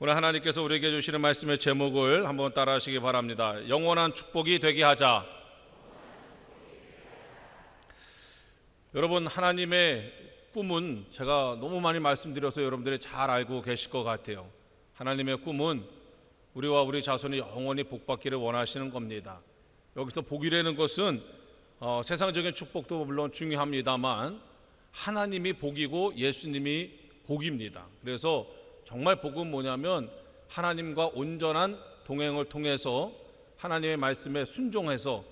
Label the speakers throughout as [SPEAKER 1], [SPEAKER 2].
[SPEAKER 1] 오늘 하나님께서 우리에게 주시는 말씀의 제목을 한번 따라 하시기 바랍니다. 영원한 축복이 되게 하자. 여러분, 하나님의 꿈은 제가 너무 많이 말씀드려서 여러분들이 잘 알고 계실 것 같아요. 하나님의 꿈은 우리와 우리 자손이 영원히 복받기를 원하시는 겁니다. 여기서 복이라는 것은 세상적인 축복도 물론 중요합니다만 하나님이 복이고 예수님이 복입니다. 그래서 정말 복은 뭐냐면 하나님과 온전한 동행을 통해서 하나님의 말씀에 순종해서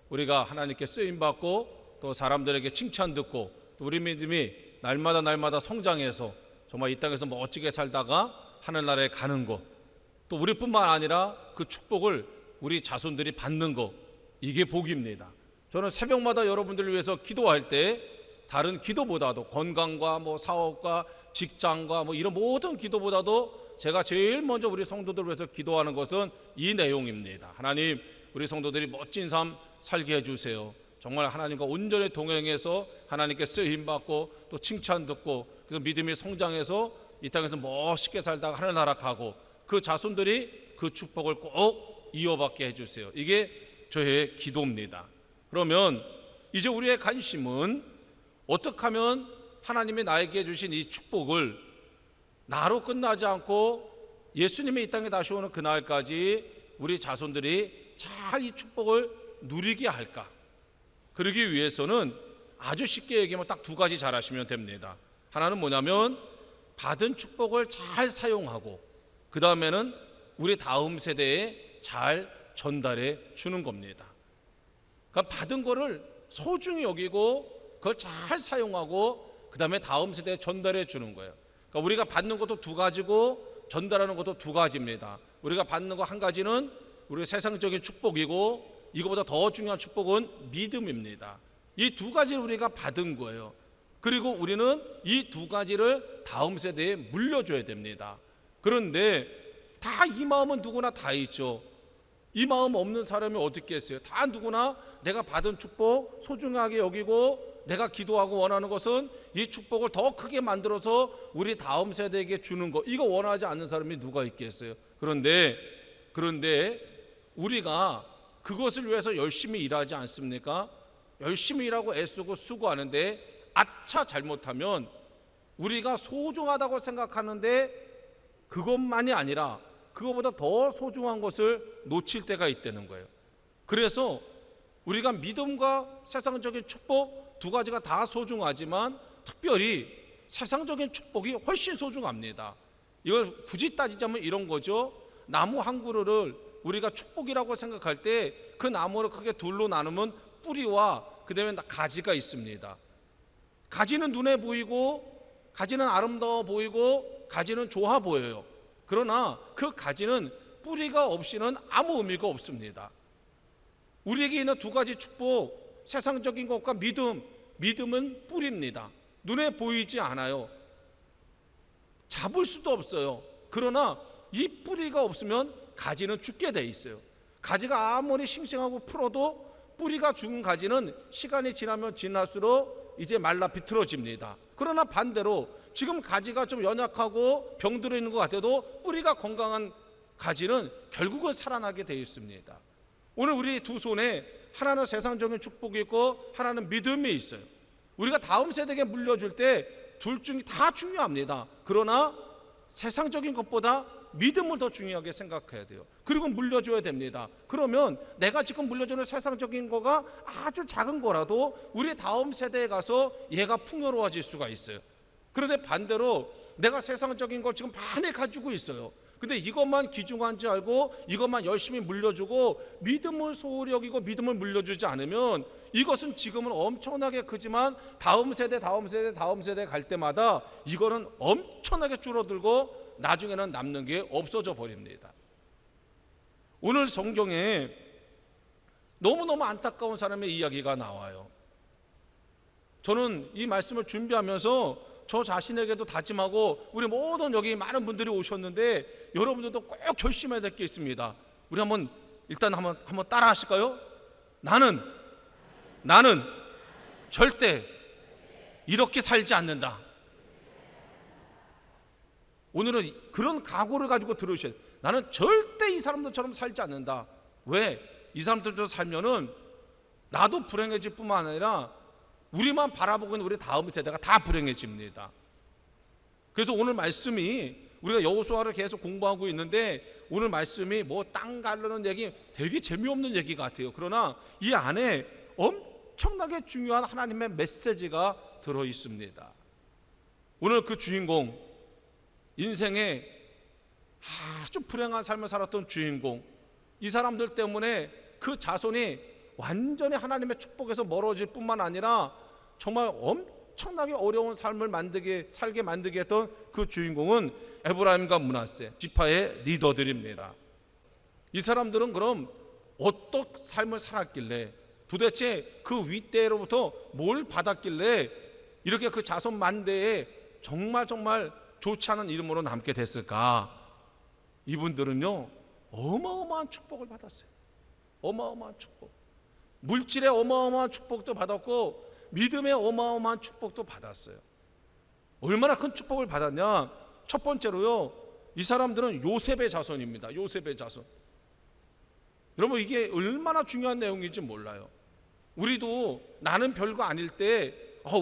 [SPEAKER 1] 우리가 하나님께 쓰임받고 또 사람들에게 칭찬 듣고 또 우리 믿음이 날마다 성장해서 정말 이 땅에서 멋지게 살다가 하늘나라에 가는 것, 또 우리뿐만 아니라 그 축복을 우리 자손들이 받는 것, 이게 복입니다. 저는 새벽마다 여러분들을 위해서 기도할 때 다른 기도보다도 건강과 사업과 직장과 이런 모든 기도보다도 제가 제일 먼저 우리 성도들을 위해서 기도하는 것은 이 내용입니다. 하나님, 우리 성도들이 멋진 삶 살게 해주세요. 정말 하나님과 온전히 동행해서 하나님께 쓰임받고 또 칭찬 듣고 그래서 믿음이 성장해서 이 땅에서 멋있게 살다가 하늘나라 가고 그 자손들이 그 축복을 꼭 이어받게 해주세요. 이게 저의 기도입니다. 그러면 이제 우리의 관심은 어떻게 하면 하나님이 나에게 주신 이 축복을 나로 끝나지 않고 예수님이 이 땅에 다시 오는 그날까지 우리 자손들이 잘 이 축복을 누리게 할까? 그러기 위해서는 아주 쉽게 얘기하면 딱 두 가지 잘 하시면 됩니다. 하나는 뭐냐면 받은 축복을 잘 사용하고 그 다음에는 우리 다음 세대에 잘 전달해 주는 겁니다. 그러니까 받은 거를 소중히 여기고 그걸 잘 사용하고 그 다음에 다음 세대에 전달해 주는 거예요. 그러니까 우리가 받는 것도 두 가지고 전달하는 것도 두 가지입니다. 우리가 받는 거 한 가지는 우리 세상적인 축복이고 이거보다 더 중요한 축복은 믿음입니다. 이 두 가지를 우리가 받은 거예요. 그리고 우리는 이 두 가지를 다음 세대에 물려줘야 됩니다. 그런데 다 이 마음은 누구나 다 있죠. 이 마음 없는 사람이 어디 있겠어요? 다 누구나 내가 받은 축복 소중하게 여기고 내가 기도하고 원하는 것은 이 축복을 더 크게 만들어서 우리 다음 세대에게 주는 거, 이거 원하지 않는 사람이 누가 있겠어요? 그런데 우리가 그것을 위해서 열심히 일하지 않습니까? 열심히 일하고 애쓰고 수고하는데 아차 잘못하면 우리가 소중하다고 생각하는데 그것만이 아니라 그것보다 더 소중한 것을 놓칠 때가 있다는 거예요. 그래서 우리가 믿음과 세상적인 축복 두 가지가 다 소중하지만 특별히 세상적인 축복이 훨씬 소중합니다. 이걸 굳이 따지자면 이런 거죠. 나무 한 그루를 우리가 축복이라고 생각할 때 그 나무를 크게 둘로 나누면 뿌리와 그 다음에 가지가 있습니다. 가지는 눈에 보이고 가지는 아름다워 보이고 가지는 좋아 보여요. 그러나 그 가지는 뿌리가 없이는 아무 의미가 없습니다. 우리에게 있는 두 가지 축복, 세상적인 것과 믿음은 뿌리입니다. 눈에 보이지 않아요. 잡을 수도 없어요. 그러나 이 뿌리가 없으면 가지는 죽게 돼 있어요. 가지가 아무리 싱싱하고 풀어도 뿌리가 죽은 가지는 시간이 지나면 지날수록 이제 말라 비틀어집니다. 그러나 반대로 지금 가지가 좀 연약하고 병들어 있는 것 같아도 뿌리가 건강한 가지는 결국은 살아나게 되어 있습니다. 오늘 우리 두 손에 하나는 세상적인 축복이 있고 하나는 믿음이 있어요. 우리가 다음 세대에게 물려줄 때 둘 중에 다 중요합니다. 그러나 세상적인 것보다 믿음을 더 중요하게 생각해야 돼요. 그리고 물려줘야 됩니다. 그러면 내가 지금 물려주는 세상적인 거가 아주 작은 거라도 우리 다음 세대에 가서 얘가 풍요로워질 수가 있어요. 그런데 반대로 내가 세상적인 걸 지금 많이 가지고 있어요. 근데 이것만 귀중한지 알고 이것만 열심히 물려주고 믿음을 소홀히 여기고 믿음을 물려주지 않으면 이것은 지금은 엄청나게 크지만 다음 세대 갈 때마다 이거는 엄청나게 줄어들고 나중에는 남는 게 없어져 버립니다. 오늘 성경에 너무너무 안타까운 사람의 이야기가 나와요. 저는 이 말씀을 준비하면서 저 자신에게도 다짐하고 우리 모든 여기 많은 분들이 오셨는데 여러분들도 꼭 결심해야 될 게 있습니다. 우리 일단 한번 따라 하실까요? 나는 절대 이렇게 살지 않는다. 오늘은 그런 각오를 가지고 들으셔야 돼요. 나는 절대 이 사람들처럼 살지 않는다. 왜? 이 사람들처럼 살면은 나도 불행해질 뿐만 아니라 우리만 바라보고 있는 우리 다음 세대가 다 불행해집니다. 그래서 오늘 말씀이, 우리가 여호수아를 계속 공부하고 있는데 오늘 말씀이 뭐 땅 가르는 얘기, 되게 재미없는 얘기 같아요. 그러나 이 안에 엄청나게 중요한 하나님의 메시지가 들어 있습니다. 오늘 그 주인공, 인생에 아주 불행한 삶을 살았던 주인공, 이 사람들 때문에 그 자손이 완전히 하나님의 축복에서 멀어질 뿐만 아니라 정말 엄청나게 어려운 삶을 살게 만들게 했던 그 주인공은 에브라임과 므낫세 지파의 리더들입니다. 이 사람들은 그럼 어떤 삶을 살았길래, 도대체 그 윗대로부터 뭘 받았길래 이렇게 그 자손 만대에 정말 좋지 않은 이름으로 남게 됐을까? 이분들은요, 어마어마한 축복을 받았어요. 어마어마한 축복. 물질의 어마어마한 축복도 받았고 믿음의 어마어마한 축복도 받았어요. 얼마나 큰 축복을 받았냐? 첫 번째로요, 이 사람들은 요셉의 자손입니다. 요셉의 자손. 여러분, 이게 얼마나 중요한 내용인지 몰라요. 우리도 나는 별거 아닐 때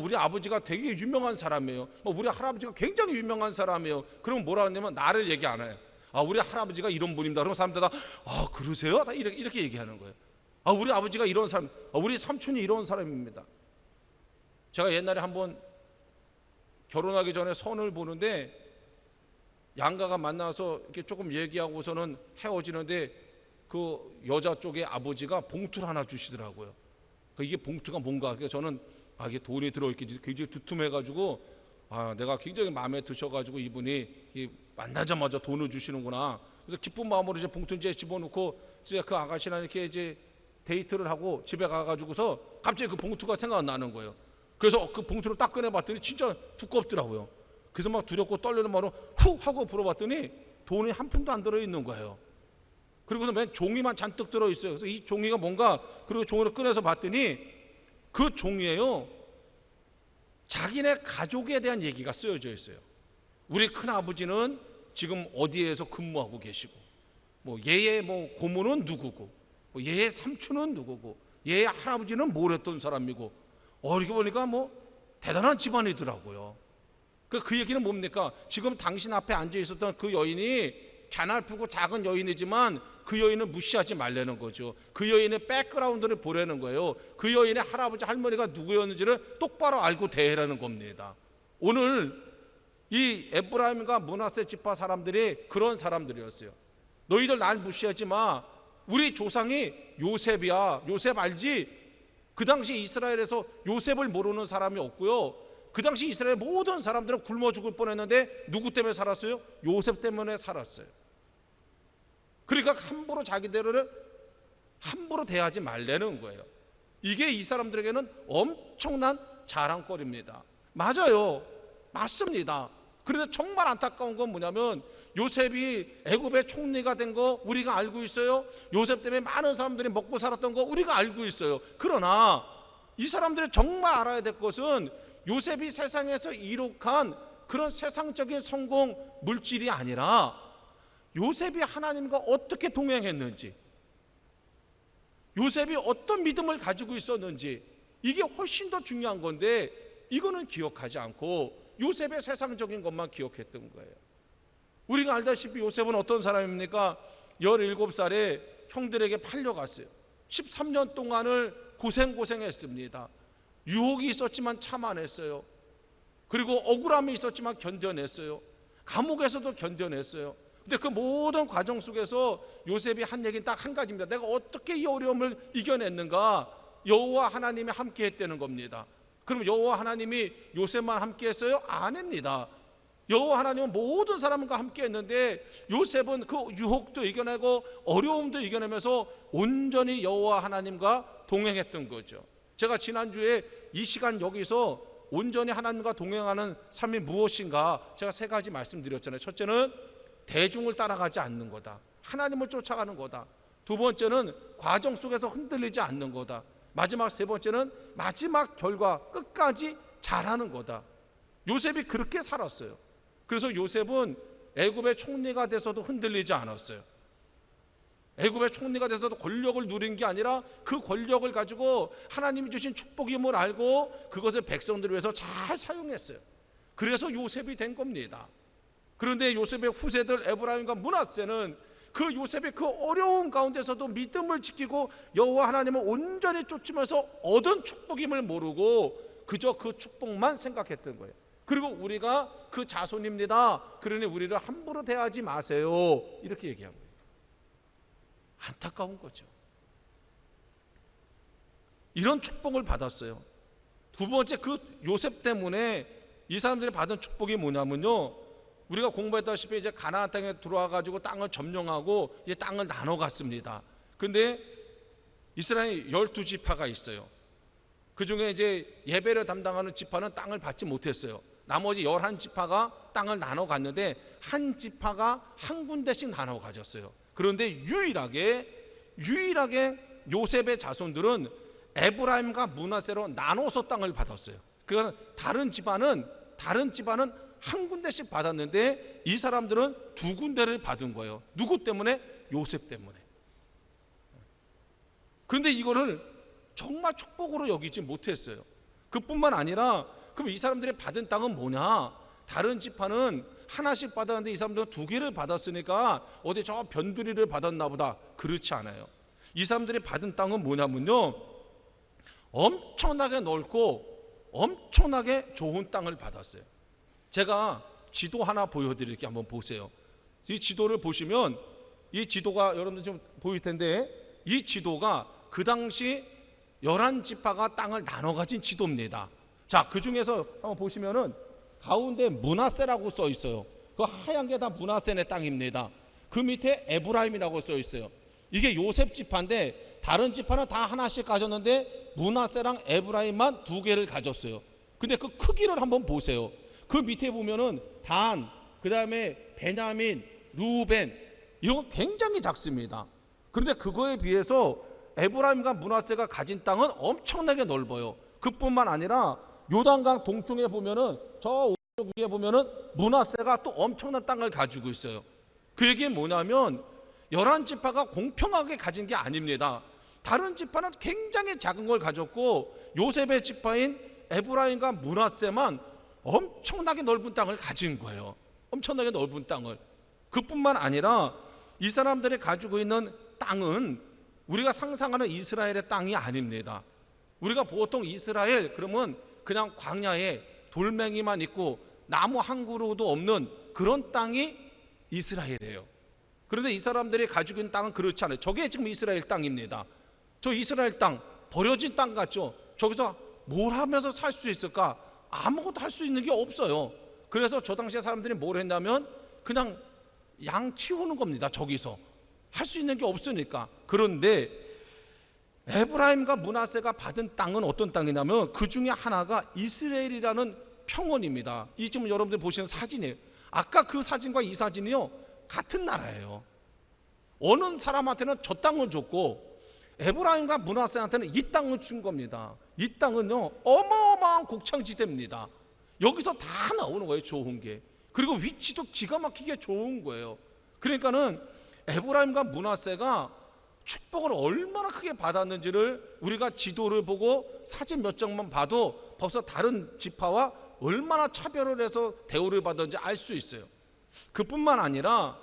[SPEAKER 1] 우리 아버지가 되게 유명한 사람이에요. 우리 할아버지가 굉장히 유명한 사람이에요. 그럼 뭐라 하냐면 나를 얘기 안 해요. 우리 할아버지가 이런 분입니다. 그럼 사람들 다 그러세요? 다 이렇게 얘기하는 거예요. 우리 아버지가 이런 사람, 우리 삼촌이 이런 사람입니다. 제가 옛날에 한번 결혼하기 전에 선을 보는데 양가가 만나서 이렇게 조금 얘기하고서는 헤어지는데 그 여자 쪽의 아버지가 봉투를 하나 주시더라고요. 이게 봉투가 뭔가, 그래서 저는 이게 돈이 들어있기 굉장히 두툼해가지고 내가 굉장히 마음에 드셔가지고 이분이 만나자마자 돈을 주시는구나. 그래서 기쁜 마음으로 이제 봉투에 집어넣고 이제 그 아가씨랑 이렇게 이제 데이트를 하고 집에 가가지고서 갑자기 그 봉투가 생각나는 거예요. 그래서 그 봉투를 딱 꺼내봤더니 진짜 두껍더라고요. 그래서 막 두렵고 떨리는 마음으로 후 하고 불어봤더니 돈이 한 푼도 안 들어있는 거예요. 그리고서 맨 종이만 잔뜩 들어있어요. 그래서 이 종이가 뭔가, 그리고 종이를 꺼내서 봤더니 그 종이에요, 자기네 가족에 대한 얘기가 쓰여져 있어요. 우리 큰아버지는 지금 어디에서 근무하고 계시고, 얘의 고모는 누구고, 얘의 삼촌은 누구고, 얘의 할아버지는 뭘 했던 사람이고, 이렇게 보니까 대단한 집안이더라고요. 그 얘기는 뭡니까? 지금 당신 앞에 앉아 있었던 그 여인이 갸날프고 작은 여인이지만 그 여인을 무시하지 말라는 거죠. 그 여인의 백그라운드를 보라는 거예요. 그 여인의 할아버지 할머니가 누구였는지를 똑바로 알고 대해라는 겁니다. 오늘 이 에브라임과 므낫세 지파 사람들이 그런 사람들이었어요. 너희들 날 무시하지 마. 우리 조상이 요셉이야. 요셉 알지? 그 당시 이스라엘에서 요셉을 모르는 사람이 없고요. 그 당시 이스라엘 모든 사람들은 굶어 죽을 뻔했는데 누구 때문에 살았어요? 요셉 때문에 살았어요. 그러니까 함부로 자기들을 함부로 대하지 말라는 거예요. 이게 이 사람들에게는 엄청난 자랑거리입니다. 맞아요. 맞습니다. 그런데 정말 안타까운 건 뭐냐면 요셉이 애굽의 총리가 된 거 우리가 알고 있어요. 요셉 때문에 많은 사람들이 먹고 살았던 거 우리가 알고 있어요. 그러나 이 사람들이 정말 알아야 될 것은 요셉이 세상에서 이룩한 그런 세상적인 성공 물질이 아니라 요셉이 하나님과 어떻게 동행했는지, 요셉이 어떤 믿음을 가지고 있었는지, 이게 훨씬 더 중요한 건데 이거는 기억하지 않고 요셉의 세상적인 것만 기억했던 거예요. 우리가 알다시피 요셉은 어떤 사람입니까? 17살에 형들에게 팔려갔어요. 13년 동안을 고생했습니다. 유혹이 있었지만 참아냈어요. 그리고 억울함이 있었지만 견뎌냈어요. 감옥에서도 견뎌냈어요. 근데 그 모든 과정 속에서 요셉이 한 얘기는 딱 한 가지입니다. 내가 어떻게 이 어려움을 이겨냈는가? 여호와 하나님이 함께 했다는 겁니다. 그럼 여호와 하나님이 요셉만 함께 했어요? 아닙니다. 여호와 하나님은 모든 사람과 함께 했는데 요셉은 그 유혹도 이겨내고 어려움도 이겨내면서 온전히 여호와 하나님과 동행했던 거죠. 제가 지난주에 이 시간 여기서 온전히 하나님과 동행하는 삶이 무엇인가 제가 3가지 말씀드렸잖아요. 첫째는 대중을 따라가지 않는 거다. 하나님을 쫓아가는 거다. 2번째는 과정 속에서 흔들리지 않는 거다. 마지막 3번째는 마지막 결과 끝까지 잘하는 거다. 요셉이 그렇게 살았어요. 그래서 요셉은 애굽의 총리가 돼서도 흔들리지 않았어요. 애굽의 총리가 돼서도 권력을 누린 게 아니라 그 권력을 가지고 하나님이 주신 축복임을 알고 그것을 백성들을 위해서 잘 사용했어요. 그래서 요셉이 된 겁니다. 그런데 요셉의 후세들 에브라임과 므낫세는 그 요셉의 그 어려운 가운데서도 믿음을 지키고 여호와 하나님을 온전히 쫓으면서 얻은 축복임을 모르고 그저 그 축복만 생각했던 거예요. 그리고 우리가 그 자손입니다. 그러니 우리를 함부로 대하지 마세요. 이렇게 얘기한 거예요. 안타까운 거죠. 이런 축복을 받았어요. 두 번째, 그 요셉 때문에 이 사람들이 받은 축복이 뭐냐면요, 우리가 공부했다시피 이제 가나안 땅에 들어와 가지고 땅을 점령하고 이제 땅을 나눠 갔습니다. 근데 이스라엘 12지파가 있어요. 그 중에 이제 예배를 담당하는 지파는 땅을 받지 못했어요. 나머지 11지파가 땅을 나눠 갔는데 한 지파가 한 군데씩 나눠 가졌어요. 그런데 유일하게 요셉의 자손들은 에브라임과 므낫세로 나눠서 땅을 받았어요. 그러니까 다른 집안은 한 군데씩 받았는데 이 사람들은 두 군데를 받은 거예요. 누구 때문에? 요셉 때문에. 그런데 이거를 정말 축복으로 여기지 못했어요. 그뿐만 아니라 그럼 이 사람들이 받은 땅은 뭐냐? 다른 지파는 하나씩 받았는데 이 사람들은 두 개를 받았으니까 어디 저 변두리를 받았나 보다. 그렇지 않아요. 이 사람들이 받은 땅은 뭐냐면요, 엄청나게 넓고 엄청나게 좋은 땅을 받았어요. 제가 지도 하나 보여드릴게요. 한번 보세요. 이 지도를 보시면 이 지도가 여러분들 좀 보일 텐데 이 지도가 그 당시 11지파가 땅을 나눠 가진 지도입니다. 자, 그 중에서 한번 보시면은 가운데 므낫세라고 써 있어요. 그 하얀 게 다 므낫세네 땅입니다. 그 밑에 에브라임이라고 써 있어요. 이게 요셉 지파인데 다른 지파는 다 하나씩 가졌는데 므낫세랑 에브라임만 두 개를 가졌어요. 근데 그 크기를 한번 보세요. 그 밑에 보면은 단, 그 다음에 베냐민, 루벤 이런 거 굉장히 작습니다. 그런데 그거에 비해서 에브라임과 므낫세가 가진 땅은 엄청나게 넓어요. 그뿐만 아니라 요단강 동쪽에 보면은 저 위에 보면은 므낫세가 또 엄청난 땅을 가지고 있어요. 그 얘기는 뭐냐면 11지파가 공평하게 가진 게 아닙니다. 다른 지파는 굉장히 작은 걸 가졌고 요셉의 지파인 에브라임과 므낫세만 엄청나게 넓은 땅을 가진 거예요. 엄청나게 넓은 땅을. 그뿐만 아니라 이 사람들이 가지고 있는 땅은 우리가 상상하는 이스라엘의 땅이 아닙니다. 우리가 보통 이스라엘 그러면 그냥 광야에 돌멩이만 있고 나무 한 그루도 없는 그런 땅이 이스라엘이에요. 그런데 이 사람들이 가지고 있는 땅은 그렇지 않아요. 저게 지금 이스라엘 땅입니다. 저 이스라엘 땅, 버려진 땅 같죠? 저기서 뭘 하면서 살 수 있을까? 아무것도 할 수 있는 게 없어요. 그래서 저 당시에 사람들이 뭘 했냐면 그냥 양 치우는 겁니다. 저기서 할 수 있는 게 없으니까. 그런데 에브라임과 므낫세가 받은 땅은 어떤 땅이냐면 그 중에 하나가 이스라엘이라는 평원입니다. 이 지금 여러분들 보시는 사진이에요. 아까 그 사진과 이 사진이요 같은 나라예요. 어느 사람한테는 저 땅을 줬고 에브라임과 므낫세한테는 이 땅을 준 겁니다. 이 땅은요 어마어마한 곡창지대입니다. 여기서 다 나오는 거예요. 좋은 게. 그리고 위치도 기가 막히게 좋은 거예요. 그러니까는 에브라임과 므낫세가 축복을 얼마나 크게 받았는지를 우리가 지도를 보고 사진 몇 장만 봐도 벌써 다른 지파와 얼마나 차별을 해서 대우를 받았는지 알 수 있어요. 그뿐만 아니라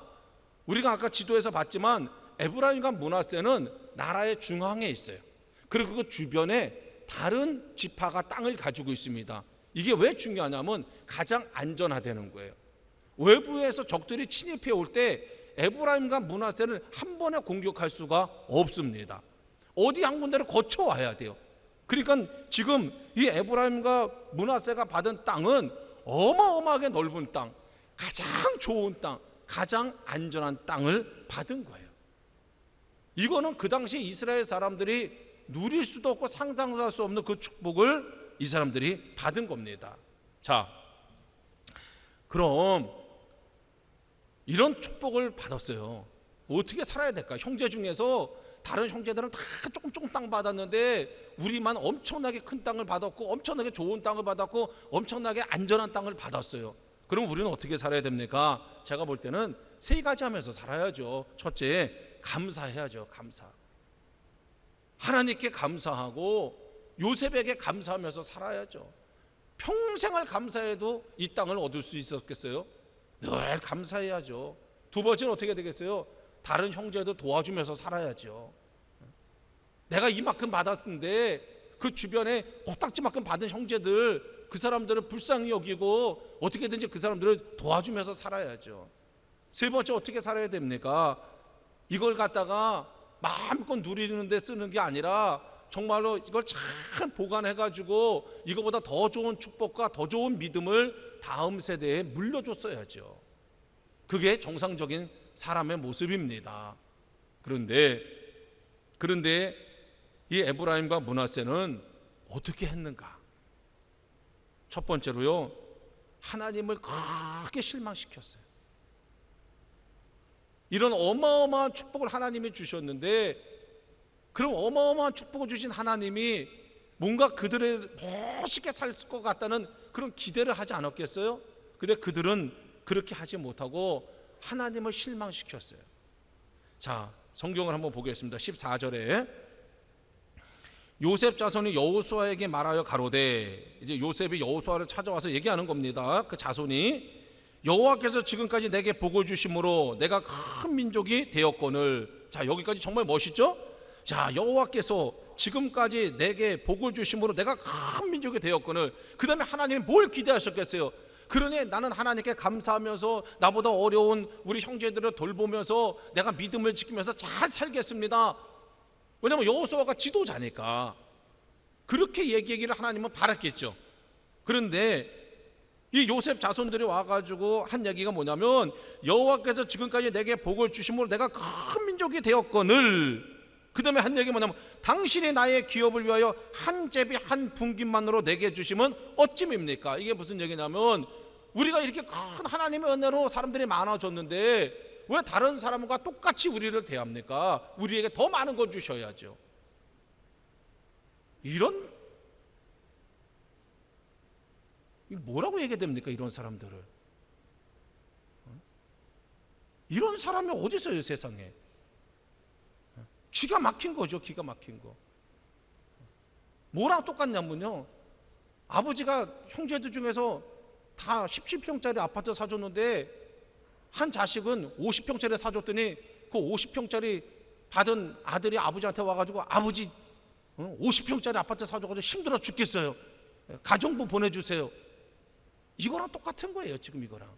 [SPEAKER 1] 우리가 아까 지도에서 봤지만 에브라임과 므낫세는 나라의 중앙에 있어요. 그리고 그 주변에 다른 지파가 땅을 가지고 있습니다. 이게 왜 중요하냐면 가장 안전하다는 거예요. 외부에서 적들이 침입해 올 때 에브라임과 므낫세를 한 번에 공격할 수가 없습니다. 어디 한 군데를 거쳐와야 돼요. 그러니까 지금 이 에브라임과 므낫세가 받은 땅은 어마어마하게 넓은 땅, 가장 좋은 땅, 가장 안전한 땅을 받은 거예요. 이거는 그 당시 이스라엘 사람들이 누릴 수도 없고 상상도 할 수 없는 그 축복을 이 사람들이 받은 겁니다. 자, 그럼 이런 축복을 받았어요. 어떻게 살아야 될까? 형제 중에서 다른 형제들은 다 조금 땅 받았는데 우리만 엄청나게 큰 땅을 받았고 엄청나게 좋은 땅을 받았고 엄청나게 안전한 땅을 받았어요. 그럼 우리는 어떻게 살아야 됩니까? 제가 볼 때는 세 가지 하면서 살아야죠. 첫째, 감사해야죠. 감사. 하나님께 감사하고 요셉에게 감사하면서 살아야죠. 평생을 감사해도 이 땅을 얻을 수 있었겠어요? 늘 감사해야죠. 두 번째는 어떻게 되겠어요? 다른 형제도 도와주면서 살아야죠. 내가 이만큼 받았는데 그 주변에 코딱지만큼 받은 형제들, 그 사람들을 불쌍히 여기고 어떻게든지 그 사람들을 도와주면서 살아야죠. 세 번째 어떻게 살아야 됩니까? 이걸 갖다가 마음껏 누리는 데 쓰는 게 아니라 정말로 이걸 잘 보관해가지고 이거보다 더 좋은 축복과 더 좋은 믿음을 다음 세대에 물려줬어야죠. 그게 정상적인 사람의 모습입니다. 그런데 이 에브라임과 므낫세는 어떻게 했는가? 첫 번째로요, 하나님을 크게 실망시켰어요. 이런 어마어마한 축복을 하나님이 주셨는데, 그럼 어마어마한 축복을 주신 하나님이 뭔가 그들의 멋있게 살 것 같다는 그런 기대를 하지 않았겠어요? 근데 그들은 그렇게 하지 못하고 하나님을 실망시켰어요. 자, 성경을 한번 보겠습니다. 14절에 요셉 자손이 여호수아에게 말하여 가로되, 이제 요셉이 여호수아를 찾아와서 얘기하는 겁니다. 그 자손이 여호와께서 지금까지 내게 복을 주심으로 내가 큰 민족이 되었거늘. 자, 여기까지 정말 멋있죠? 자, 여호와께서 지금까지 내게 복을 주심으로 내가 큰 민족이 되었거늘. 그 다음에 하나님이 뭘 기대하셨겠어요? 그러니 나는 하나님께 감사하면서 나보다 어려운 우리 형제들을 돌보면서 내가 믿음을 지키면서 잘 살겠습니다. 왜냐하면 여호수아가 지도자니까 그렇게 얘기하기를 하나님은 바랐겠죠. 그런데 이 요셉 자손들이 와가지고 한 얘기가 뭐냐면, 여호와께서 지금까지 내게 복을 주심으로 내가 큰 민족이 되었거늘. 그 다음에 한 얘기가 뭐냐면, 당신이 나의 기업을 위하여 한 제비 한 분깃만으로 내게 주시면 어찌입니까? 이게 무슨 얘기냐면, 우리가 이렇게 큰 하나님의 은혜로 사람들이 많아졌는데 왜 다른 사람과 똑같이 우리를 대합니까? 우리에게 더 많은 걸 주셔야죠. 이런, 뭐라고 얘기해야 됩니까? 이런 사람들을. 이런 사람이 어디 있어요, 세상에? 기가 막힌 거죠. 기가 막힌 거. 뭐랑 똑같냐면요, 아버지가 형제들 중에서 다 17평짜리 아파트 사줬는데 한 자식은 50평짜리 사줬더니 그 50평짜리 받은 아들이 아버지한테 와가지고, 아버지 50평짜리 아파트 사줘가지고 힘들어 죽겠어요, 가정부 보내주세요. 이거랑 똑같은 거예요, 지금 이거랑.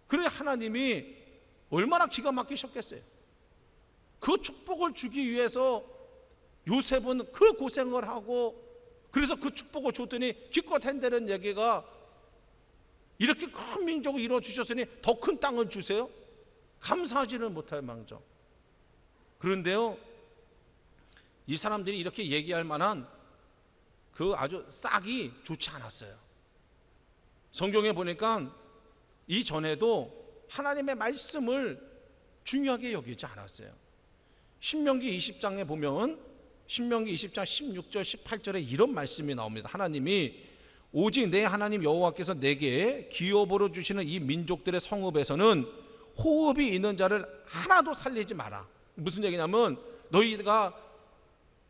[SPEAKER 1] 그래, 하나님이 얼마나 기가 막히셨겠어요. 그 축복을 주기 위해서 요셉은 그 고생을 하고, 그래서 그 축복을 줬더니 기껏 한다는 얘기가, 이렇게 큰 민족을 이루어주셨으니 더 큰 땅을 주세요? 감사하지를 못할 망정. 그런데요, 이 사람들이 이렇게 얘기할 만한 그 아주 싹이 좋지 않았어요. 성경에 보니까 이전에도 하나님의 말씀을 중요하게 여기지 않았어요. 신명기 20장에 보면, 신명기 20장 16절 18절에 이런 말씀이 나옵니다. 하나님이 오직 내 하나님 여호와께서 내게 기업으로 주시는 이 민족들의 성읍에서는 호흡이 있는 자를 하나도 살리지 마라. 무슨 얘기냐면, 너희가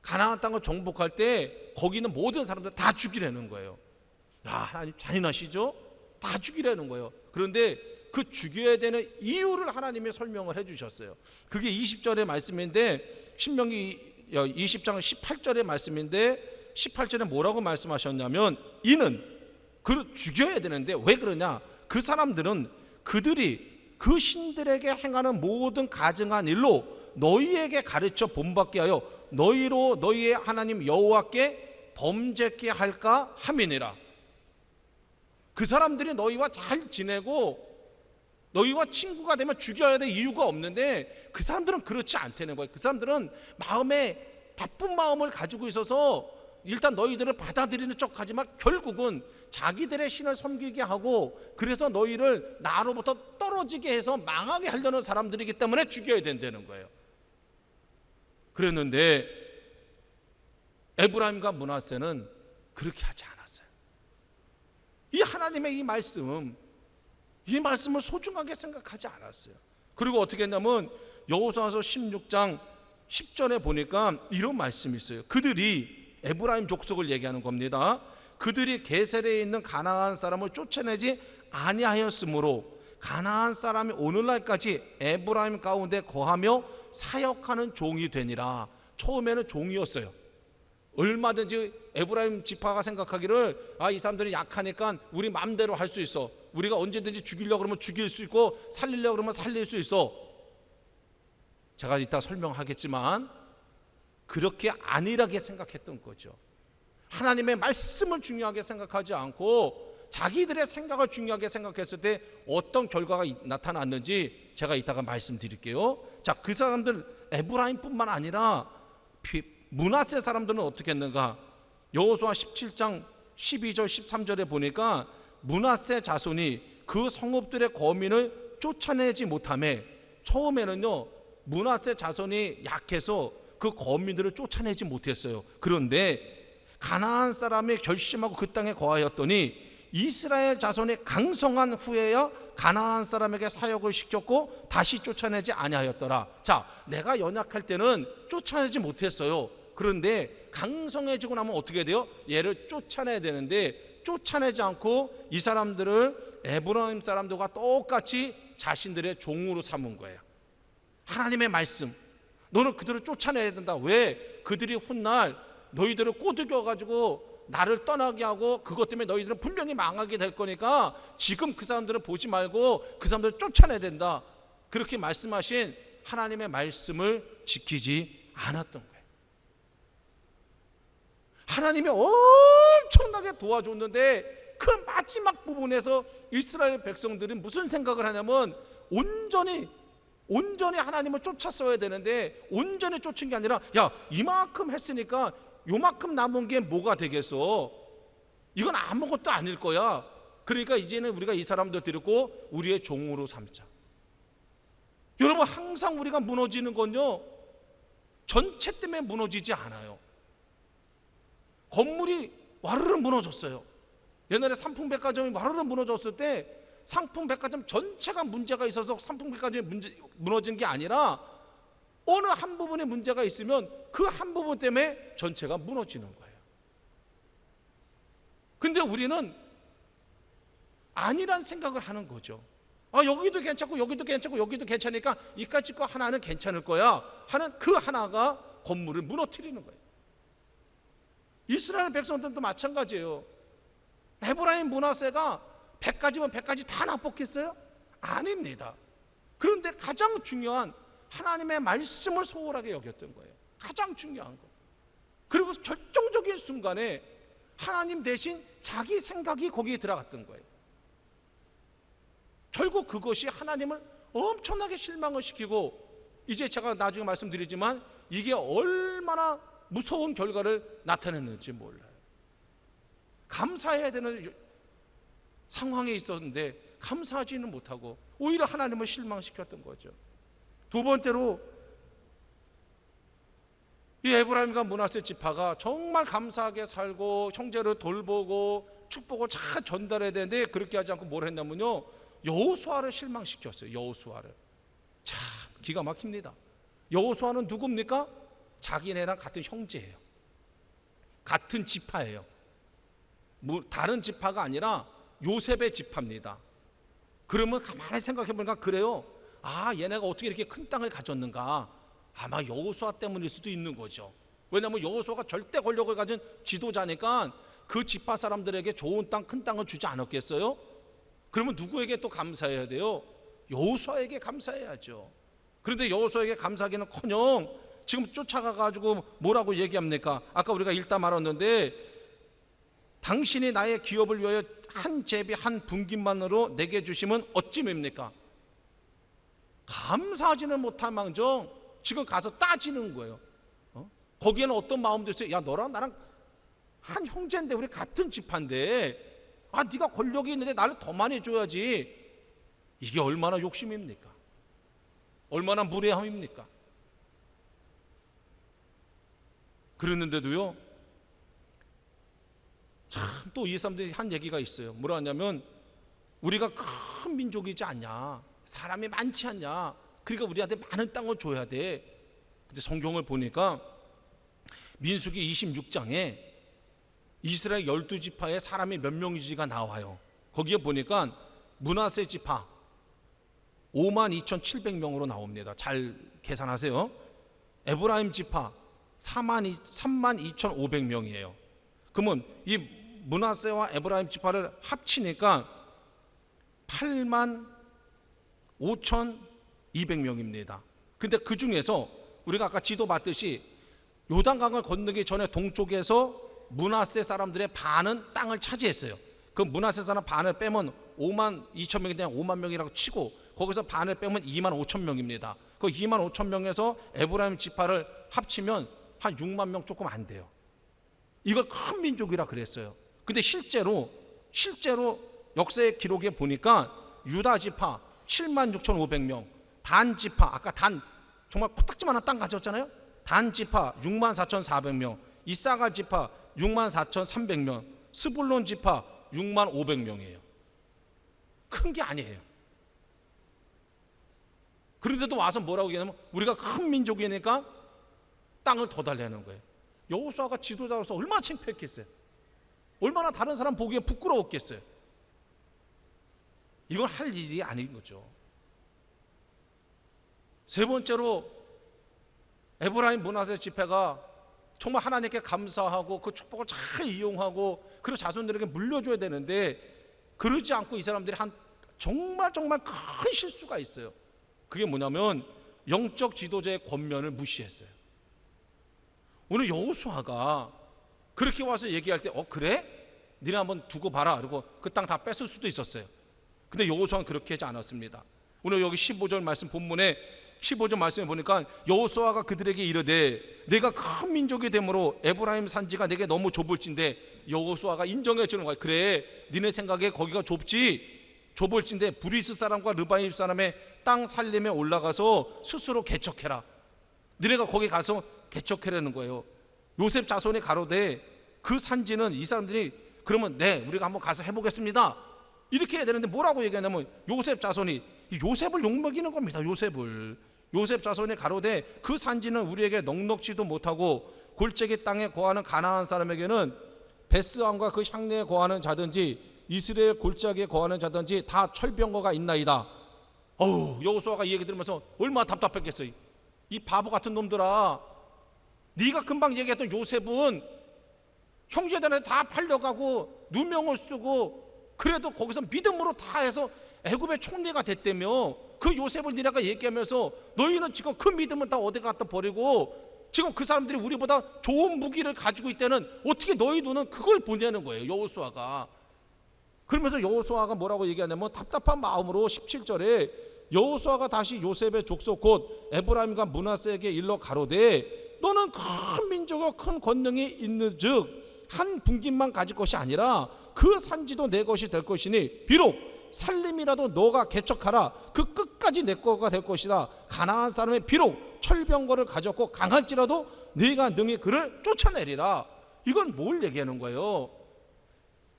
[SPEAKER 1] 가나안 땅을 정복할 때 거기 있는 모든 사람들 다 죽이라는 거예요. 야, 하나님 잔인하시죠? 다 죽이라는 거예요. 그런데 그 죽여야 되는 이유를 하나님이 설명을 해주셨어요. 그게 20절의 말씀인데, 신명기 20장 18절의 말씀인데, 18절에 뭐라고 말씀하셨냐면, 이는 그를 죽여야 되는데 왜 그러냐? 그 사람들은 그들이 그 신들에게 행하는 모든 가증한 일로 너희에게 가르쳐 본받게 하여 너희로 너희의 하나님 여호와께 범죄케 할까 함이니라. 그 사람들이 너희와 잘 지내고 너희와 친구가 되면 죽여야 될 이유가 없는데, 그 사람들은 그렇지 않다는 거예요. 그 사람들은 마음에 바쁜 마음을 가지고 있어서 일단 너희들을 받아들이는 척하지만 결국은 자기들의 신을 섬기게 하고, 그래서 너희를 나로부터 떨어지게 해서 망하게 하려는 사람들이기 때문에 죽여야 된다는 거예요. 그랬는데 에브라임과 므낫세는 그렇게 하지 않았어요. 이 하나님의 이 말씀을 소중하게 생각하지 않았어요. 그리고 어떻게 했냐면 여호수아서 16장 10절에 보니까 이런 말씀이 있어요. 그들이, 에브라임 족속을 얘기하는 겁니다. 그들이 게셀에 있는 가나안 사람을 쫓아내지 아니하였으므로 가나안 사람이 오늘날까지 에브라임 가운데 거하며 사역하는 종이 되니라. 처음에는 종이었어요. 얼마든지 에브라임 지파가 생각하기를 이 사람들이 약하니까 우리 마음대로 할 수 있어. 우리가 언제든지 죽이려고 그러면 죽일 수 있고 살리려고 그러면 살릴 수 있어. 제가 이따 설명하겠지만 그렇게 안일하게 생각했던 거죠. 하나님의 말씀을 중요하게 생각하지 않고 자기들의 생각을 중요하게 생각했을 때 어떤 결과가 나타났는지 제가 이따가 말씀드릴게요. 자, 그 사람들 에브라임뿐만 아니라 므낫세 사람들은 어떻게 했는가? 여호수아 17장 12절 13절에 보니까 므낫세 자손이 그 성읍들의 거민을 쫓아내지 못하며, 처음에는요 므낫세 자손이 약해서 그 거민들을 쫓아내지 못했어요. 그런데 가나안 사람이 결심하고 그 땅에 거하였더니 이스라엘 자손이 강성한 후에야 가나안 사람에게 사역을 시켰고 다시 쫓아내지 아니하였더라. 자, 내가 연약할 때는 쫓아내지 못했어요. 그런데 강성해지고 나면 어떻게 돼요? 얘를 쫓아내야 되는데 쫓아내지 않고 이 사람들을 에브라임 사람들과 똑같이 자신들의 종으로 삼은 거예요. 하나님의 말씀, 너는 그들을 쫓아내야 된다. 왜? 그들이 훗날 너희들을 꼬드겨가지고 나를 떠나게 하고 그것 때문에 너희들은 분명히 망하게 될 거니까 지금 그 사람들을 보지 말고 그 사람들을 쫓아내야 된다. 그렇게 말씀하신 하나님의 말씀을 지키지 않았던 거예요. 하나님이 엄청나게 도와줬는데 그 마지막 부분에서 이스라엘 백성들은 무슨 생각을 하냐면 온전히 하나님을 쫓았어야 되는데 온전히 쫓은 게 아니라, 야, 이만큼 했으니까 요만큼 남은 게 뭐가 되겠어? 이건 아무것도 아닐 거야. 그러니까 이제는 우리가 이 사람들 데리고 우리의 종으로 삼자. 여러분, 항상 우리가 무너지는 건요 전체 때문에 무너지지 않아요. 건물이 와르르 무너졌어요. 옛날에 삼풍백화점이 와르르 무너졌을 때 상품백화점 전체가 문제가 있어서 상품백화점이 무너진 게 아니라 어느 한 부분에 문제가 있으면 그 한 부분 때문에 전체가 무너지는 거예요. 근데 우리는 아니란 생각을 하는 거죠. 여기도 괜찮고 여기도 괜찮고 여기도 괜찮으니까 이까짓 거 하나는 괜찮을 거야 하는 그 하나가 건물을 무너뜨리는 거예요. 이스라엘 백성들도 마찬가지예요. 에브라임 므낫세가 100가지면 100가지 다 납복했어요? 아닙니다. 그런데 가장 중요한 하나님의 말씀을 소홀하게 여겼던 거예요. 가장 중요한 거. 그리고 결정적인 순간에 하나님 대신 자기 생각이 거기에 들어갔던 거예요. 결국 그것이 하나님을 엄청나게 실망을 시키고, 이제 제가 나중에 말씀드리지만 이게 얼마나 무서운 결과를 나타냈는지 몰라요. 감사해야 되는 상황에 있었는데 감사하지는 못하고 오히려 하나님을 실망시켰던 거죠. 두 번째로 이 에브라임과 므낫세 지파가 정말 감사하게 살고 형제를 돌보고 축복을 잘 전달해야 되는데 그렇게 하지 않고 뭘 했냐면요, 여호수아를 실망시켰어요. 여호수아를. 참 기가 막힙니다. 여호수아는 누굽니까? 자기네랑 같은 형제예요. 같은 지파예요. 다른 지파가 아니라 요셉의 지파입니다. 그러면 가만히 생각해 보니까 그래요. 얘네가 어떻게 이렇게 큰 땅을 가졌는가? 아마 여호수아 때문일 수도 있는 거죠. 왜냐하면 여호수아가 절대 권력을 가진 지도자니까 그 지파 사람들에게 좋은 땅, 큰 땅을 주지 않았겠어요? 그러면 누구에게 또 감사해야 돼요? 여호수아에게 감사해야죠. 그런데 여호수아에게 감사하기는커녕 지금 쫓아가가지고 뭐라고 얘기합니까? 아까 우리가 읽다 말았는데, 당신이 나의 기업을 위하여 한 제비 한 분깃만으로 내게 주시면 어찌맵니까? 감사하지는 못한 망정 지금 가서 따지는 거예요. 거기에는 어떤 마음도 있어요. 야, 너랑 나랑 한 형제인데 우리 같은 지파인데 네가 권력이 있는데 나를 더 많이 줘야지. 이게 얼마나 욕심입니까? 얼마나 무례함입니까? 그랬는데도요, 참 또 이 사람들이 한 얘기가 있어요. 뭐라 하냐면 우리가 큰 민족이지 않냐, 사람이 많지 않냐, 그러니까 우리한테 많은 땅을 줘야 돼. 근데 성경을 보니까 민수기 26장에 이스라엘 12지파에 사람이 몇 명인지가 나와요. 거기에 보니까 므낫세 지파 52,700명으로 나옵니다. 잘 계산하세요. 에브라임 지파 32,500명이에요. 그러면 이 므낫세와 에브라임 지파를 합치니까 85,200명입니다. 근데 그 중에서 우리가 아까 지도 봤듯이 요단강을 건너기 전에 동쪽에서 므낫세 사람들의 반은 땅을 차지했어요. 그 므낫세 사람 반을 빼면 52,000명이 되냐 5만 명이라고 치고 거기서 반을 빼면 25,000명입니다. 그 25,000명에서 에브라임 지파를 합치면 한 6만 명 조금 안 돼요. 이걸 큰 민족이라 그랬어요. 근데 실제로 역사의 기록에 보니까 유다 지파 76,500명, 단 지파, 아까 단 정말 코딱지만한 땅 가졌잖아요. 단 지파 64,400명, 이사갈 지파 64,300명, 스불론 지파 65,000명이에요. 큰 게 아니에요. 그런데도 와서 뭐라고 얘기하냐면 우리가 큰 민족이니까 땅을 더 달라는 거예요. 여호수아가 지도자로서 얼마나 창피했겠어요. 얼마나 다른 사람 보기에 부끄러웠겠어요. 이건 할 일이 아닌 거죠. 세 번째로 에브라임 므낫세 지파가 정말 하나님께 감사하고 그 축복을 잘 이용하고 그리고 자손들에게 물려줘야 되는데 그러지 않고 이 사람들이 한 정말 큰 실수가 있어요. 그게 뭐냐면 영적 지도자의 권면을 무시했어요. 오늘 여호수아가 그렇게 와서 얘기할 때 그래? 니네 한번 두고 봐라. 그리고 그 땅 다 뺏을 수도 있었어요. 근데 여호수아는 그렇게 하지 않았습니다. 오늘 여기 15절 말씀 본문에 15절 말씀에 보니까 여호수아가 그들에게 이르되 내가 큰 민족이 되므로 에브라임 산지가 내게 너무 좁을진데 여호수아가 인정해 주는 거야. 그래, 니네 생각에 거기가 좁을진데 브리스 사람과 르바임 사람의 땅 살림에 올라가서 스스로 개척해라. 니네가 거기 가서 개척해라는 거예요. 요셉 자손이 가로되 그 산지는 이 사람들이 그러면 네 우리가 한번 가서 해보겠습니다 이렇게 해야 되는데 뭐라고 얘기하냐면 요셉 자손이 요셉을 욕먹이는 겁니다. 요셉 자손이 가로되 그 산지는 우리에게 넉넉지도 못하고 골짜기 땅에 거하는 가나안 사람에게는 베스함과 그 향내에 거하는 자든지 이스라엘 골짜기에 거하는 자든지 다 철병거가 있나이다. 여호수아가 이 얘기 들으면서 얼마나 답답했겠어요. 이 바보 같은 놈들아, 네가 금방 얘기했던 요셉은 형제들한테 다 팔려가고 누명을 쓰고 그래도 거기서 믿음으로 다 해서 애굽의 총리가 됐다며. 그 요셉을 니네가 얘기하면서 너희는 지금 그 믿음은 다 어디 갖다 버리고 지금 그 사람들이 우리보다 좋은 무기를 가지고 있다는 어떻게 너희 눈은 그걸 보냐는 거예요, 여호수아가. 그러면서 여호수아가 뭐라고 얘기하냐면 답답한 마음으로 17절에 여호수아가 다시 요셉의 족속 곧 에브라임과 므낫세에게 일러 가로되 너는 큰 민족과 큰 권능이 있는 즉 한 분깃만 가질 것이 아니라 그 산지도 내 것이 될 것이니 비록 살림이라도 너가 개척하라. 그 끝까지 내 거가 될 것이다. 가나안 사람의 비록 철병거를 가졌고 강할지라도 네가 능히 그를 쫓아내리라. 이건 뭘 얘기하는 거예요?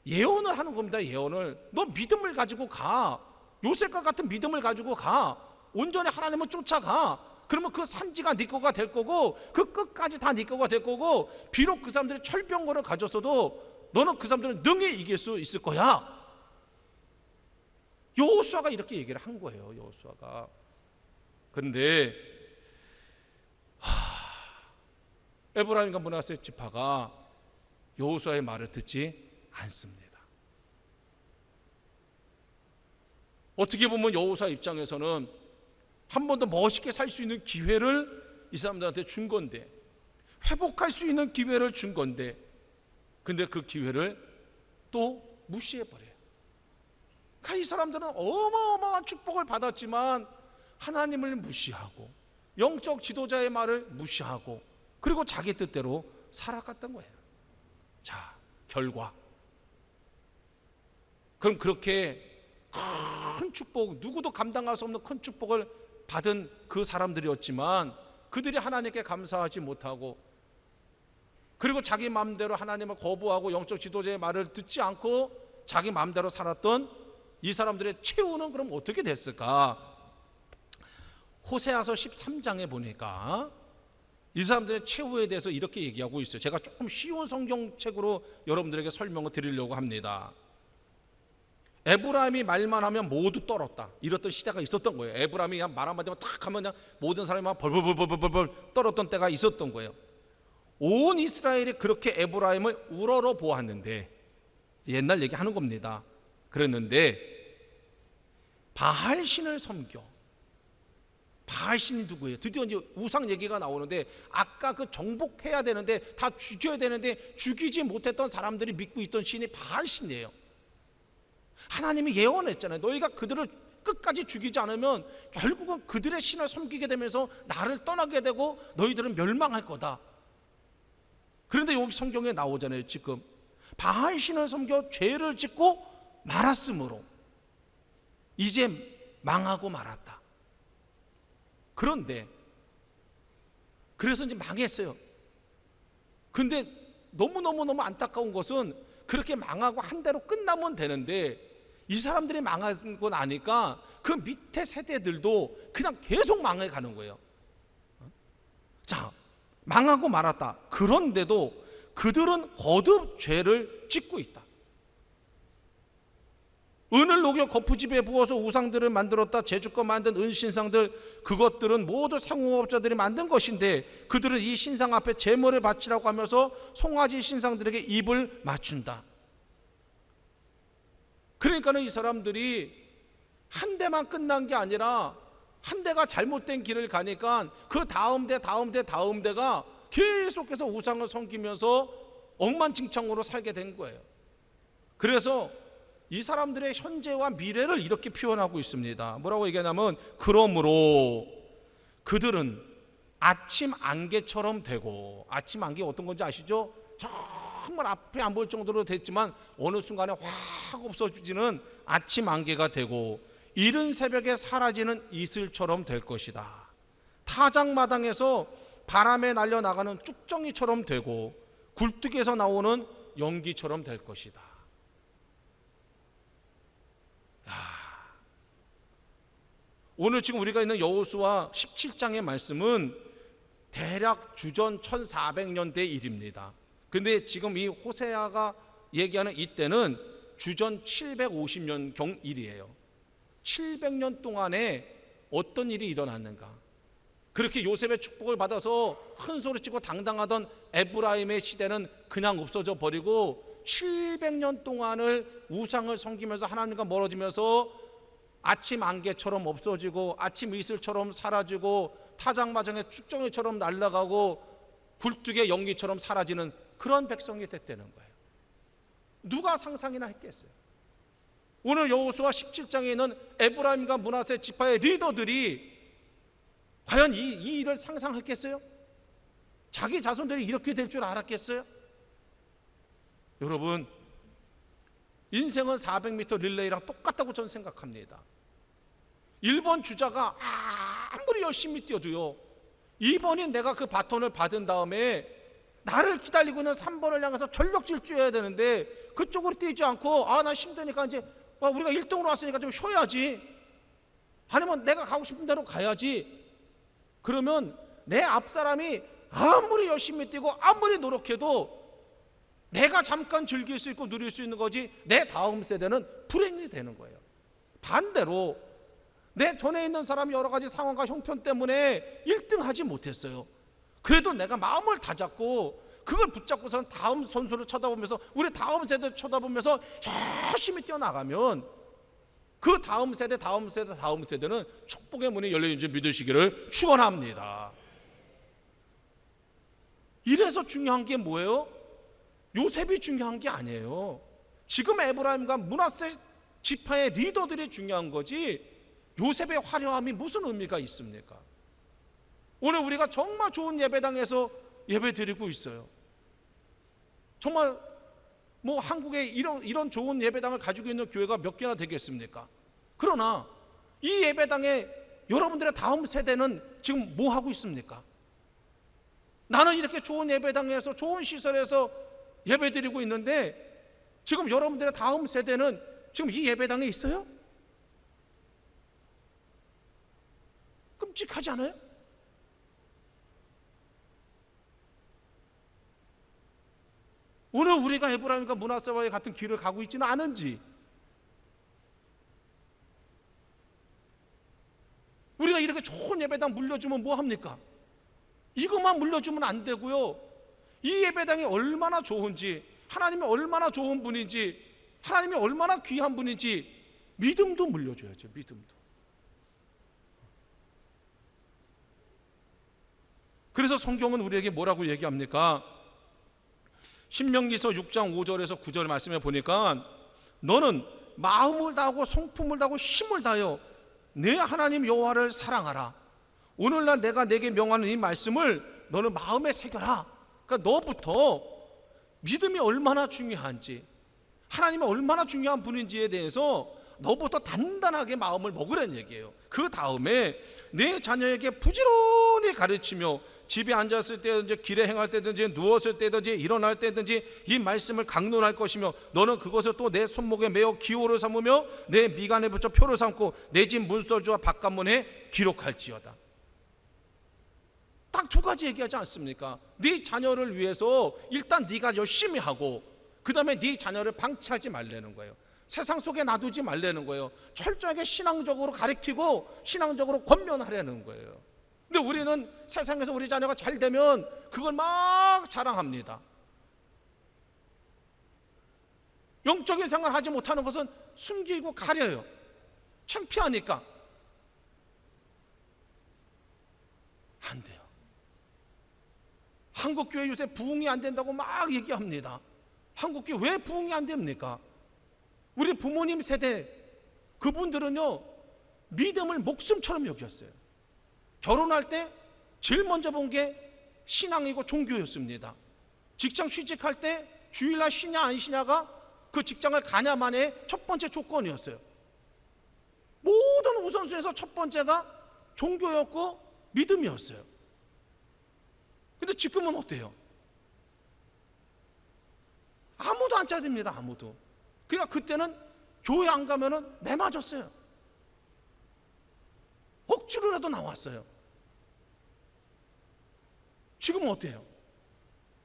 [SPEAKER 1] 예언을 하는 겁니다. 예언을. 너 믿음을 가지고 가. 요셉과 같은 믿음을 가지고 가. 온전히 하나님을 쫓아가. 그러면 그 산지가 네 거가 될 거고 그 끝까지 다 네 거가 될 거고 비록 그 사람들이 철병거를 가졌어도 너는 그 사람들은 능히 이길 수 있을 거야. 여호수아가 이렇게 얘기를 한 거예요. 여호수아가. 그런데 에브라임과 므낫세 지파가 여호수아의 말을 듣지 않습니다. 어떻게 보면 여호수아 입장에서는 한 번 더 멋있게 살 수 있는 기회를 이 사람들한테 준 건데, 회복할 수 있는 기회를 준 건데, 근데 그 기회를 또 무시해버려요. 그러니까 이 사람들은 어마어마한 축복을 받았지만 하나님을 무시하고 영적 지도자의 말을 무시하고 그리고 자기 뜻대로 살아갔던 거예요. 자, 결과. 그럼 그렇게 큰 축복, 누구도 감당할 수 없는 큰 축복을 받은 그 사람들이었지만 그들이 하나님께 감사하지 못하고 그리고 자기 마음대로 하나님을 거부하고 영적 지도자의 말을 듣지 않고 자기 마음대로 살았던 이 사람들의 최후는 그럼 어떻게 됐을까? 호세아서 13장에 보니까 이 사람들의 최후에 대해서 이렇게 얘기하고 있어요. 제가 조금 쉬운 성경책으로 여러분들에게 설명을 드리려고 합니다. 에브라임이 말만 하면 모두 떨었다, 이랬던 시대가 있었던 거예요. 에브라임이 그냥 말 한마디만 탁 하면 그냥 모든 사람이 막 벌벌벌벌벌 떨었던 때가 있었던 거예요. 온 이스라엘이 그렇게 에브라임을 우러러 보았는데, 옛날 얘기하는 겁니다. 그랬는데 바알신을 섬겨. 바알신이 누구예요? 드디어 이제 우상 얘기가 나오는데, 아까 그 정복해야 되는데 다 죽여야 되는데 죽이지 못했던 사람들이 믿고 있던 신이 바알신이에요. 하나님이 예언했잖아요. 너희가 그들을 끝까지 죽이지 않으면 결국은 그들의 신을 섬기게 되면서 나를 떠나게 되고 너희들은 멸망할 거다. 그런데 여기 성경에 나오잖아요. 지금 바알신을 섬겨 죄를 짓고 말았으므로 이제 망하고 말았다. 그런데 그래서 이제 망했어요. 근데 너무 안타까운 것은 그렇게 망하고 한 대로 끝나면 되는데, 이 사람들이 망하고 나니까 그 밑에 세대들도 그냥 계속 망해가는 거예요. 자, 망하고 말았다. 그런데도 그들은 거듭 죄를 짓고 있다. 은을 녹여 거푸집에 부어서 우상들을 만들었다. 제주껏 만든 은신상들, 그것들은 모두 상호업자들이 만든 것인데 그들은 이 신상 앞에 제물을 바치라고 하면서 송아지 신상들에게 입을 맞춘다. 그러니까는 이 사람들이 한 대만 끝난 게 아니라 한 대가 잘못된 길을 가니까 그 다음 대가 계속해서 우상을 섬기면서 엉망진창으로 살게 된 거예요. 그래서 이 사람들의 현재와 미래를 이렇게 표현하고 있습니다. 뭐라고 얘기하냐면, 그러므로 그들은 아침 안개처럼 되고, 아침 안개 어떤 건지 아시죠? 정말 앞에 안 보일 정도로 됐지만 어느 순간에 확 없어지는 아침 안개가 되고, 이른 새벽에 사라지는 이슬처럼 될 것이다. 타작마당에서 바람에 날려나가는 쭉정이처럼 되고 굴뚝에서 나오는 연기처럼 될 것이다. 오늘 지금 우리가 있는 여호수아 17장의 말씀은 대략 주전 1400년대 일입니다. 근데 지금 이 호세아가 얘기하는 이때는 주전 750년경 일이에요. 700년 동안에 어떤 일이 일어났는가? 그렇게 요셉의 축복을 받아서 큰 소리치고 당당하던 에브라임의 시대는 그냥 없어져 버리고 700년 동안을 우상을 섬기면서 하나님과 멀어지면서 아침 안개처럼 없어지고 아침 이슬처럼 사라지고 타작마당의 쭉정이처럼 날아가고 굴뚝의 연기처럼 사라지는 그런 백성이 됐다는 거예요. 누가 상상이나 했겠어요? 오늘 여호수아 17장에 있는 에브라임과 므낫세 지파의 리더들이 과연 이 일을 상상했겠어요? 자기 자손들이 이렇게 될 줄 알았겠어요? 여러분, 인생은 400m 릴레이랑 똑같다고 저는 생각합니다. 1번 주자가 아무리 열심히 뛰어도요, 2번이 내가 그 바톤을 받은 다음에 나를 기다리고 있는 3번을 향해서 전력 질주해야 되는데 그쪽으로 뛰지 않고 나 힘드니까 이제 우리가 1등으로 왔으니까 좀 쉬어야지, 아니면 내가 가고 싶은 대로 가야지. 그러면 내 앞사람이 아무리 열심히 뛰고 아무리 노력해도 내가 잠깐 즐길 수 있고 누릴 수 있는 거지 내 다음 세대는 불행이 되는 거예요. 반대로 내 전에 있는 사람이 여러 가지 상황과 형편 때문에 1등 하지 못했어요. 그래도 내가 마음을 다잡고 그걸 붙잡고서는 다음 선수를 쳐다보면서 우리 다음 세대 쳐다보면서 열심히 뛰어나가면 그 다음 세대는 축복의 문이 열려있는 줄 믿으시기를 축원합니다. 이래서 중요한 게 뭐예요? 요셉이 중요한 게 아니에요. 지금 에브라임과 므낫세 지파의 리더들이 중요한 거지 요셉의 화려함이 무슨 의미가 있습니까? 오늘 우리가 정말 좋은 예배당에서 예배 드리고 있어요. 정말 한국에 이런 좋은 예배당을 가지고 있는 교회가 몇 개나 되겠습니까? 그러나 이 예배당에 여러분들의 다음 세대는 지금 뭐 하고 있습니까? 나는 이렇게 좋은 예배당에서 좋은 시설에서 예배드리고 있는데 지금 여러분들의 다음 세대는 지금 이 예배당에 있어요? 끔찍하지 않아요? 오늘 우리가 에브라임과 므낫세와의 같은 길을 가고 있지는 않은지, 우리가 이렇게 좋은 예배당 물려주면 뭐 합니까? 이것만 물려주면 안 되고요, 이 예배당이 얼마나 좋은지, 하나님이 얼마나 좋은 분인지, 하나님이 얼마나 귀한 분인지 믿음도 물려줘야죠. 믿음도. 그래서 성경은 우리에게 뭐라고 얘기합니까? 신명기서 6장 5절에서 9절 말씀에 보니까 너는 마음을 다하고 성품을 다하고 힘을 다하여 내 하나님 여호와를 사랑하라. 오늘날 내가 내게 명하는 이 말씀을 너는 마음에 새겨라. 그러니까 너부터 믿음이 얼마나 중요한지, 하나님이 얼마나 중요한 분인지에 대해서 너부터 단단하게 마음을 먹으라는 얘기예요. 그 다음에 내 자녀에게 부지런히 가르치며 집에 앉았을 때든지 길에 행할 때든지 누웠을 때든지 일어날 때든지 이 말씀을 강론할 것이며 너는 그것을 또 내 손목에 메어 기호를 삼으며 내 미간에 붙여 표를 삼고 내 집 문설주와 바깥문에 기록할지어다. 딱 두 가지 얘기하지 않습니까? 네 자녀를 위해서 일단 네가 열심히 하고 그 다음에 네 자녀를 방치하지 말라는 거예요. 세상 속에 놔두지 말라는 거예요. 철저하게 신앙적으로 가르치고 신앙적으로 권면하려는 거예요. 근데 우리는 세상에서 우리 자녀가 잘 되면 그걸 막 자랑합니다. 영적인 생활 하지 못하는 것은 숨기고 가려요. 창피하니까. 안 돼요. 한국교회 요새 부흥이 안 된다고 막 얘기합니다. 한국교회 왜 부흥이 안 됩니까? 우리 부모님 세대 그분들은요 믿음을 목숨처럼 여겼어요. 결혼할 때 제일 먼저 본 게 신앙이고 종교였습니다. 직장 취직할 때 주일날 쉬냐 안 쉬냐가 그 직장을 가냐 마냐의 첫 번째 조건이었어요. 모든 우선순위에서 첫 번째가 종교였고 믿음이었어요. 근데 지금은 어때요? 아무도 안 짜집니다. 아무도. 그러니까 그때는 교회 안 가면은 매 맞았어요. 억지로라도 나왔어요. 지금은 어때요?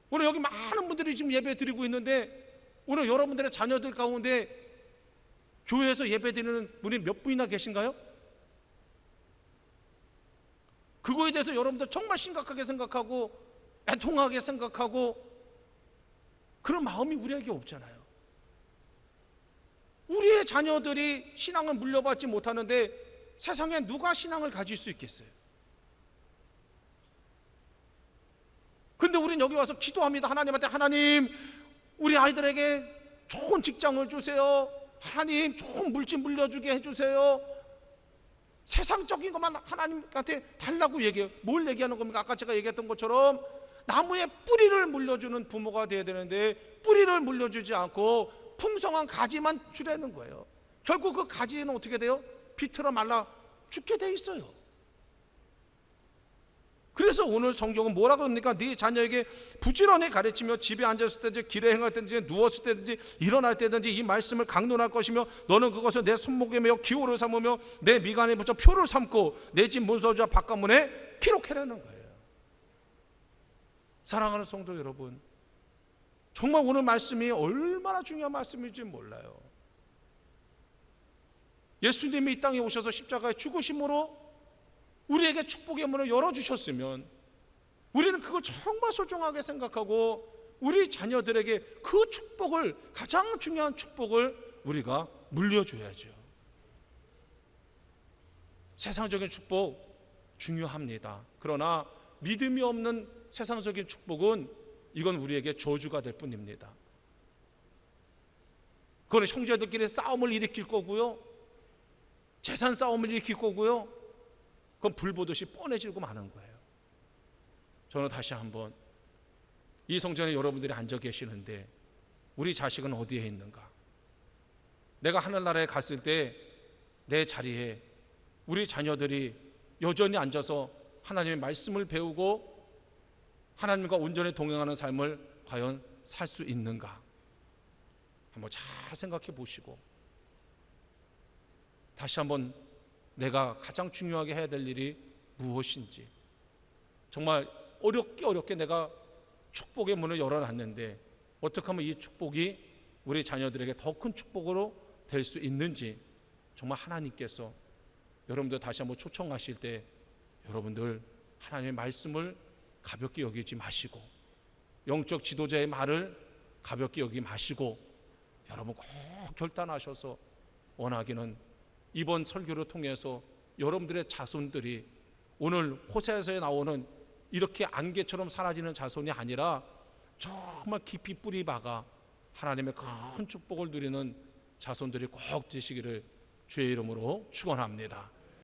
[SPEAKER 1] 오늘 여기 많은 분들이 지금 예배 드리고 있는데 오늘 여러분들의 자녀들 가운데 교회에서 예배 드리는 분이 몇 분이나 계신가요? 그거에 대해서 여러분들 정말 심각하게 생각하고 애통하게 생각하고 그런 마음이 우리에게 없잖아요. 우리의 자녀들이 신앙을 물려받지 못하는데 세상에 누가 신앙을 가질 수 있겠어요? 근데 우린 여기 와서 기도합니다. 하나님한테 하나님 우리 아이들에게 좋은 직장을 주세요. 하나님 좋은 물질 물려주게 해주세요. 세상적인 것만 하나님한테 달라고 얘기해요. 뭘 얘기하는 겁니까? 아까 제가 얘기했던 것처럼 나무에 뿌리를 물려주는 부모가 돼야 되는데 뿌리를 물려주지 않고 풍성한 가지만 주려는 거예요. 결국 그 가지는 어떻게 돼요? 비틀어 말라 죽게 돼 있어요. 그래서 오늘 성경은 뭐라고 합니까? 네 자녀에게 부지런히 가르치며 집에 앉았을 때든지 길에 행할 때든지 누웠을 때든지 일어날 때든지 이 말씀을 강론할 것이며 너는 그것을 내 손목에 메어 기호를 삼으며 내 미간에 붙여 표를 삼고 내 집 문서주와 바깥문에 기록해라는 거예요. 사랑하는 성도 여러분, 정말 오늘 말씀이 얼마나 중요한 말씀인지 몰라요. 예수님이 이 땅에 오셔서 십자가에 죽으심으로 우리에게 축복의 문을 열어주셨으면 우리는 그걸 정말 소중하게 생각하고 우리 자녀들에게 그 축복을, 가장 중요한 축복을 우리가 물려줘야죠. 세상적인 축복 중요합니다. 그러나 믿음이 없는 세상적인 축복은 이건 우리에게 저주가 될 뿐입니다. 그건 형제들끼리 싸움을 일으킬 거고요, 재산 싸움을 일으킬 거고요, 그건 불 보듯이 뻔해지고 마는 거예요. 저는 다시 한번 이 성전에 여러분들이 앉아 계시는데 우리 자식은 어디에 있는가? 내가 하늘나라에 갔을 때 내 자리에 우리 자녀들이 여전히 앉아서 하나님의 말씀을 배우고 하나님과 온전히 동행하는 삶을 과연 살 수 있는가? 한번 잘 생각해 보시고 다시 한번 내가 가장 중요하게 해야 될 일이 무엇인지, 정말 어렵게 내가 축복의 문을 열어놨는데 어떻게 하면 이 축복이 우리 자녀들에게 더 큰 축복으로 될 수 있는지, 정말 하나님께서 여러분들 다시 한번 초청하실 때 여러분들 하나님의 말씀을 가볍게 여기지 마시고, 영적 지도자의 말을 가볍게 여기지 마시고, 여러분 꼭 결단하셔서 원하기는 이번 설교를 통해서 여러분들의 자손들이 오늘 호세아서에 나오는 이렇게 안개처럼 사라지는 자손이 아니라 정말 깊이 뿌리 박아 하나님의 큰 축복을 누리는 자손들이 꼭 되시기를 주의 이름으로 축원합니다.